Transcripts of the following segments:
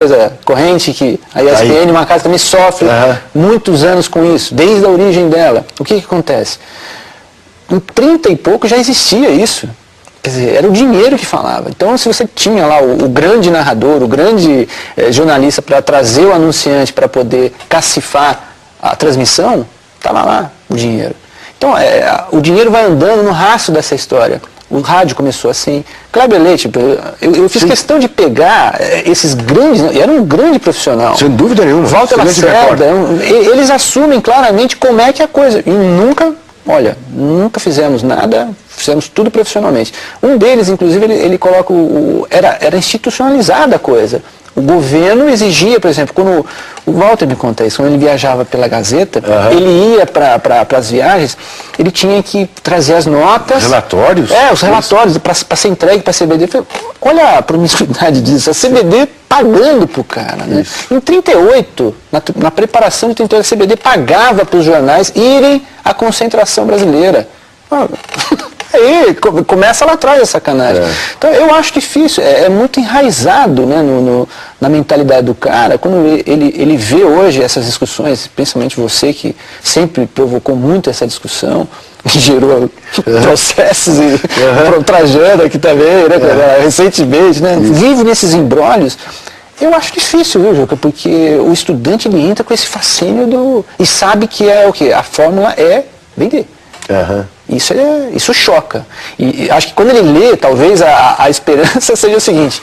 coisa corrente, que a ESPN, uma casa também sofre muitos anos com isso, desde a origem dela. O que acontece? Em 30 e pouco já existia isso. Quer dizer, era o dinheiro que falava. Então, se você tinha lá o grande narrador, o grande jornalista para trazer o anunciante para poder cacifar a transmissão, estava lá o dinheiro. Então, o dinheiro vai andando no rastro dessa história. O rádio começou assim. Kleber Leite, eu fiz questão de pegar esses grandes... Era um grande profissional. Sem dúvida nenhuma. Walter Lacerda, eles assumem claramente como é que é a coisa. E nunca fizemos nada, fizemos tudo profissionalmente. Um deles, inclusive, ele coloca era institucionalizada a coisa. O governo exigia, por exemplo, quando o Walter me conta isso, quando ele viajava pela Gazeta, ele ia para as viagens, ele tinha que trazer as notas... Relatórios? Os relatórios para ser entregue para a CBD. Olha a promiscuidade disso, a CBD pagando para o cara. Né? Em 38, na preparação de 38, a CBD pagava para os jornais irem à concentração brasileira. Aí começa lá atrás a sacanagem. Então eu acho difícil, é muito enraizado, né, na mentalidade do cara. Quando ele vê hoje essas discussões, principalmente você que sempre provocou muito essa discussão, que gerou processos e tragédia aqui também, né, recentemente, né, vive nesses imbrólios. Eu acho difícil, viu, Juca, porque o estudante ele entra com esse fascínio e sabe que o quê? A fórmula é vender. Isso choca. E acho que quando ele lê, talvez a esperança seja o seguinte: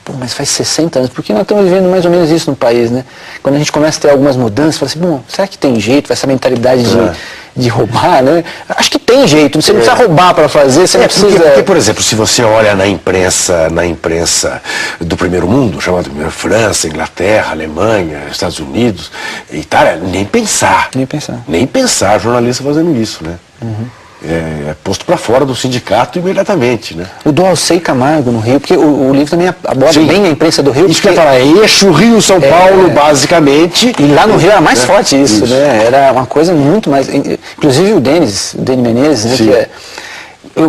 pô, mas faz 60 anos, por que nós estamos vivendo mais ou menos isso no país, né? Quando a gente começa a ter algumas mudanças, fala assim, bom, será que tem jeito, essa mentalidade de roubar, né? Acho que tem jeito, você não precisa roubar para fazer, você não precisa... Porque, por exemplo, se você olha na imprensa do primeiro mundo, chamado primeiro França, Inglaterra, Alemanha, Estados Unidos, Itália, nem pensar. Nem pensar jornalista fazendo isso, né? É posto para fora do sindicato imediatamente, né? O do Alcei Camargo no Rio, porque o livro também aborda bem a imprensa do Rio. Isso que eu ia falar, eixo Rio-São Paulo, basicamente. E lá no Rio era mais forte isso, né? Era uma coisa muito mais... Inclusive o Denis Menezes, né? Que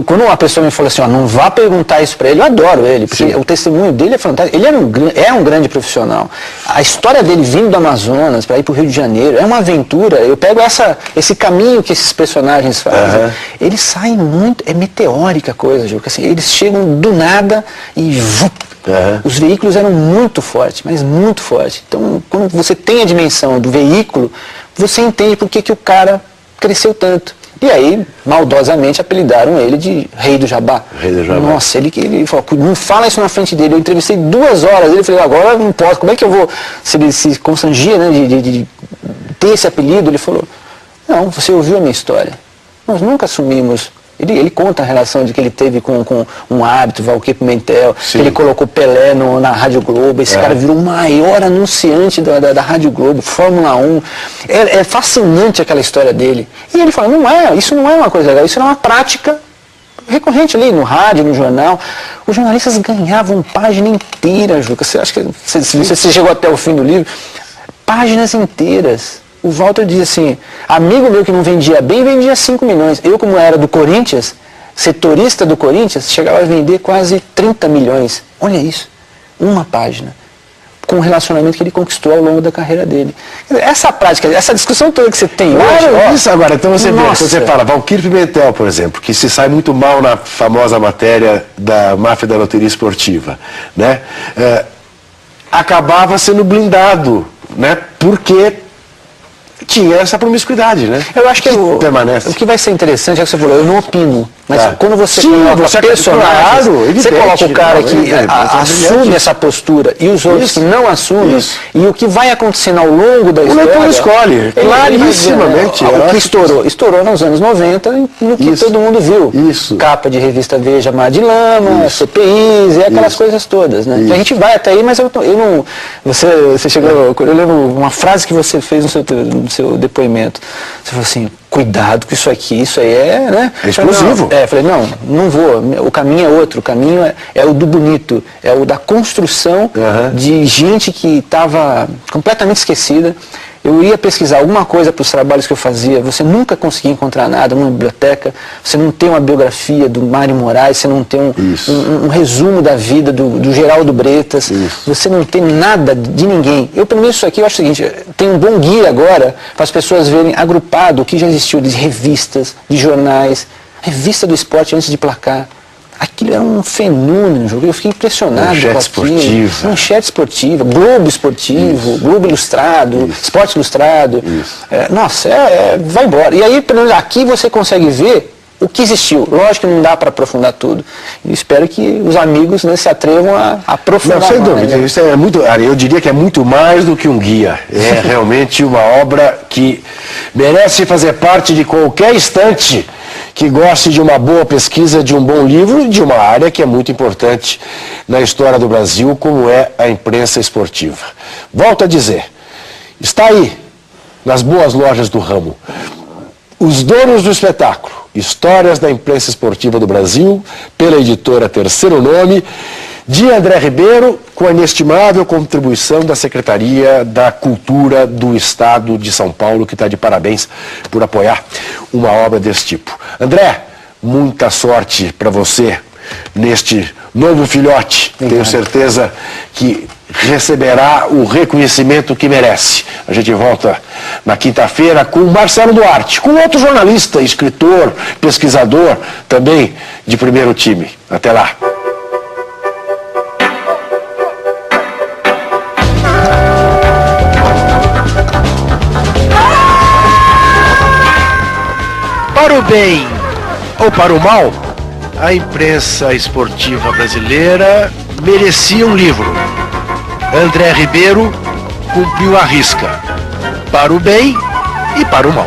quando uma pessoa me falou assim, não vá perguntar isso para ele, eu adoro ele, porque o testemunho dele é fantástico. Ele é um grande profissional. A história dele vindo do Amazonas para ir para o Rio de Janeiro é uma aventura. Eu pego esse caminho que esses personagens fazem. Eles saem muito... É meteórica a coisa, Juca. Assim, eles chegam do nada e... Os veículos eram muito fortes, mas muito fortes. Então, quando você tem a dimensão do veículo, você entende por que o cara cresceu tanto. E aí, maldosamente, apelidaram ele de Rei do Jabá. Rei do Jabá. Nossa, ele falou, não fala isso na frente dele. Eu entrevistei 2 horas, ele falou, agora eu não posso, como é que eu vou... Se ele se constrangia, né, de ter esse apelido, ele falou, não, você ouviu a minha história. Nós nunca assumimos... Ele conta a relação de que ele teve com um árbitro, Valquir Pimentel, que ele colocou Pelé na Rádio Globo, esse cara virou o maior anunciante da Rádio Globo, Fórmula 1. É fascinante aquela história dele. E ele fala, isso não é uma coisa legal, isso é uma prática recorrente ali no rádio, no jornal. Os jornalistas ganhavam página inteira, Juca. Você acha que você chegou até o fim do livro? Páginas inteiras. O Walter diz assim, amigo meu que não vendia bem, vendia 5 milhões. Eu, como era do Corinthians, setorista do Corinthians, chegava a vender quase 30 milhões. Olha isso, uma página, com o relacionamento que ele conquistou ao longo da carreira dele. Essa prática, essa discussão toda que você tem hoje... Isso agora, então você fala, Valquir Pimentel, por exemplo, que se sai muito mal na famosa matéria da máfia da loteria esportiva, né? Acabava sendo blindado, né? Porque... tinha essa promiscuidade, né? Eu acho que permanece. O que vai ser interessante é que você falou, eu não opino, mas quando você coloca personagens, você coloca o cara que assume essa postura e os outros que não assumem, e o que vai acontecendo ao longo da história... O leitor escolhe, clarissimamente. O que estourou nos anos 90, no que todo mundo viu. Capa de revista Veja, Mar de Lama, CPIs, e aquelas coisas todas, né? A gente vai até aí, mas eu não... Você chegou... Eu lembro uma frase que você fez no seu depoimento. Você falou assim, cuidado com isso aqui, isso aí né? É explosivo. Eu falei, não vou, o caminho é outro, o caminho é o do bonito, é o da construção de gente que estava completamente esquecida. eu ia pesquisar alguma coisa para os trabalhos que eu fazia, você nunca conseguia encontrar nada numa biblioteca, você não tem uma biografia do Mário Moraes, você não tem um resumo da vida do Geraldo Bretas, você não tem nada de ninguém. Eu, pelo menos isso aqui, eu acho o seguinte, tem um bom guia agora para as pessoas verem agrupado o que já existiu de revistas, de jornais, revista do esporte antes de Placar. Aquilo era um fenômeno, eu fiquei impressionado Manchete com aquilo. esportiva. Manchete esportiva, Globo Esportivo, Globo Ilustrado, Esporte Ilustrado. Nossa, vai embora. E aí, pelo menos aqui você consegue ver o que existiu. Lógico que não dá para aprofundar tudo. E espero que os amigos, né, se atrevam a aprofundar. Não, sem dúvida. Isso é muito, eu diria que é muito mais do que um guia. É realmente uma obra que merece fazer parte de qualquer estante que goste de uma boa pesquisa, de um bom livro e de uma área que é muito importante na história do Brasil, como é a imprensa esportiva. Volto a dizer, está aí, nas boas lojas do ramo, Os Donos do Espetáculo, Histórias da Imprensa Esportiva do Brasil, pela editora Terceiro Nome, de André Ribeiro, com a inestimável contribuição da Secretaria da Cultura do Estado de São Paulo, que está de parabéns por apoiar uma obra desse tipo. André, muita sorte para você neste novo filhote. Tenho certeza que receberá o reconhecimento que merece. A gente volta na quinta-feira com o Marcelo Duarte, com outro jornalista, escritor, pesquisador, também de primeiro time. Até lá. Para o bem ou para o mal, a imprensa esportiva brasileira merecia um livro. André Ribeiro cumpriu a risca, para o bem e para o mal.